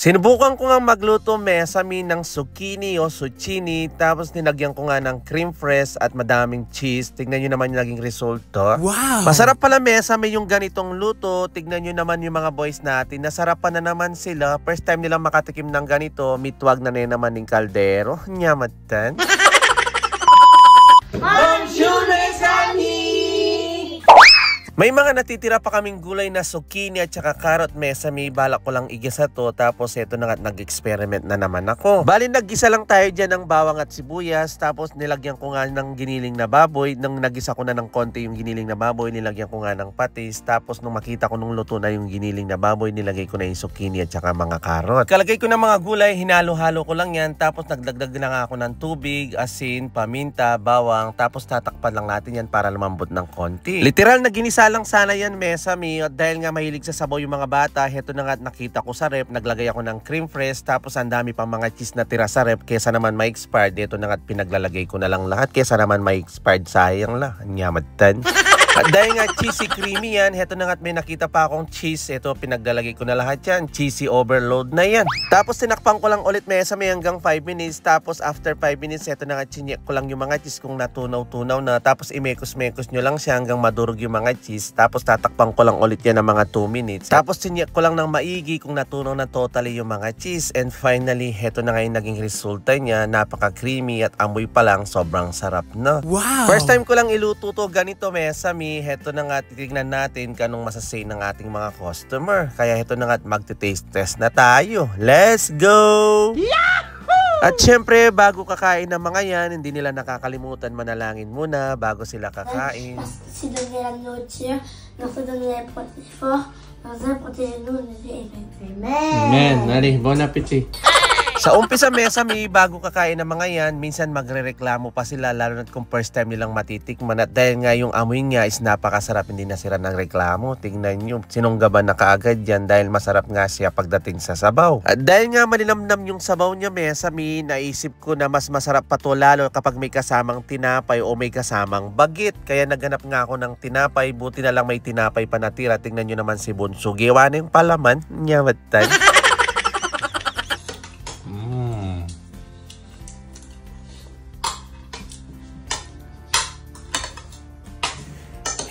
Sinubukan ko nga magluto mesami ng zucchini o zucchini, tapos nilagyan ko nga ng cream fresh at madaming cheese. Tignan nyo naman yung naging resulto. Wow! Masarap pala mesami yung ganitong luto. Tignan nyo naman yung mga boys natin. Nasarapan na naman sila. First time nilang makatikim ng ganito. Mitwag na naman ng kaldero. Nyamatan. May mga natitira pa kaming gulay na zucchini at saka carrot mesami. Balak ko lang igisa to, tapos eto na nga nag-experiment na naman ako. Bali naggisa lang tayo dyan ng bawang at sibuyas, tapos nilagyan ko nga ng giniling na baboy. Nang nagisa ko na ng konti yung giniling na baboy, nilagyan ko nga ng patis. Tapos nung makita ko nung luto na yung giniling na baboy, nilagay ko na yung zucchini at saka mga carrot. Kalagay ko ng mga gulay, hinalo-halo ko lang yan. Tapos nagdagdag na nga ako ng tubig, asin, paminta, bawang. Tapos tatakpan lang natin yan para lumambot ng konti. Literal na ginisa lang sana yan mesami, at dahil nga mahilig sa sabaw yung mga bata, heto na nga nakita ko sa rep, naglagay ako ng cream fresh, tapos ang dami pang mga cheese na tira sa rep, kesa naman may expired. Heto na nga pinaglalagay ko na lang lahat, kesa naman may expired, sayang lang, nyamatan. At dahil nga cheesy creamy yan, heto na nga may nakita pa akong cheese. Ito pinaglalagay ko na lahat yan. Cheesy overload na yan. Tapos tinakpan ko lang ulit mesami hanggang 5 minutes. Tapos after 5 minutes, heto na nga chinyek ko lang yung mga cheese kung natunaw-tunaw na. Tapos imekos-mekos nyo lang siya hanggang madurog yung mga cheese. Tapos tatakpan ko lang ulit yan ng mga 2 minutes. Tapos chinyek ko lang ng maigi kung natunaw na totally yung mga cheese. And finally, heto na nga yung naging resulta niya. Napaka-creamy at amoy pa lang sobrang sarap na. Wow! First time ko lang iluto to ganito mesami. Heto na nga, titignan natin kanong masasay ng ating mga customer. Kaya heto na nga, magte-taste test na tayo. Let's go! Yahoo! At syempre, bago kakain ng mga yan, hindi nila nakakalimutan manalangin muna bago sila kakain. Amen. Nari, bon appetit. Sa umpisa mesami, bago kakain ng mga yan, minsan magrereklamo pa sila, lalo na kung first time nilang matitikman. At dahil nga yung amoy niya is napakasarap, hindi na sila ng reklamo. Tingnan nyo, sinunggaban na kaagad yan dahil masarap nga siya pagdating sa sabaw. At dahil nga malinamnam yung sabaw niya mesami, naisip ko na mas masarap pa to lalo kapag may kasamang tinapay o may kasamang bagit. Kaya naghanap nga ako ng tinapay, buti na lang may tinapay pa natira. Tingnan nyo naman si Bunso, giwa na yung palaman, nyamatan.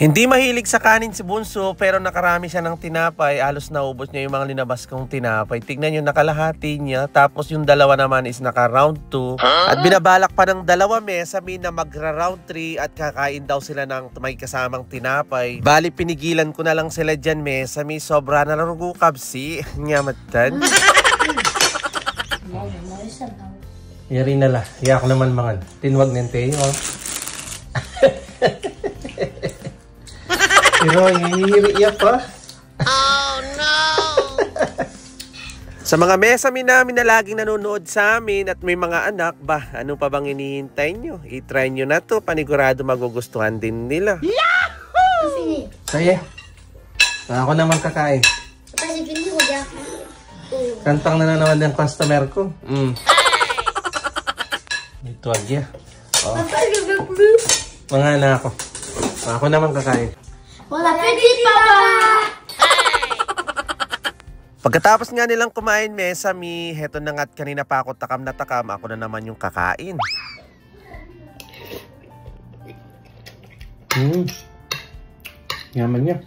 Hindi mahilig sa kanin si Bunso, pero nakarami siya ng tinapay. Halos naubos niya yung mga linabas kong tinapay. Tignan yung nakalahati niya. Tapos yung dalawa naman is naka round 2. At binabalak pa ng dalawa mesami na magra round 3 at kakain daw sila ng may kasamang tinapay. Bali pinigilan ko na lang sila dyan mesami. Sobra na lang kabsi. Nyamatan. Yari na la. Iyak naman mga tinwag nente. Pero hihiri pa. Oh no! Sa mga mesami namin na laging nanonood sa amin at may mga anak, ano pa bang hinihintay nyo? I-try nyo na to, panigurado magugustuhan din nila. Yahoo! Kaya, ako naman kakain. Kantang na naman ng customer ko. Ito agya. Oh. Mga anak ako. Ako naman kakain. Wala appetit, Papa! Pagkatapos nga nilang kumain mesami, heto na nga't kanina pa ako takam na takam, ako na naman yung kakain. Yaman niya.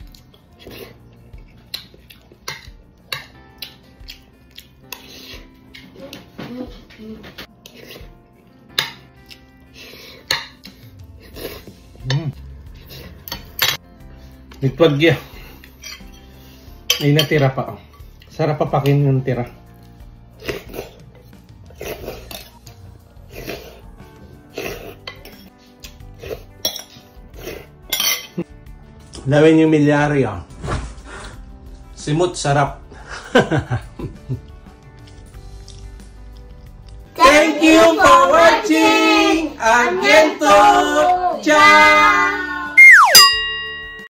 Itwag ya. Ay natira pa. Sarap pa pakin yung tira. Lawin yung milyaryo. Simut sarap. Thank you for watching! Again to! Ciao!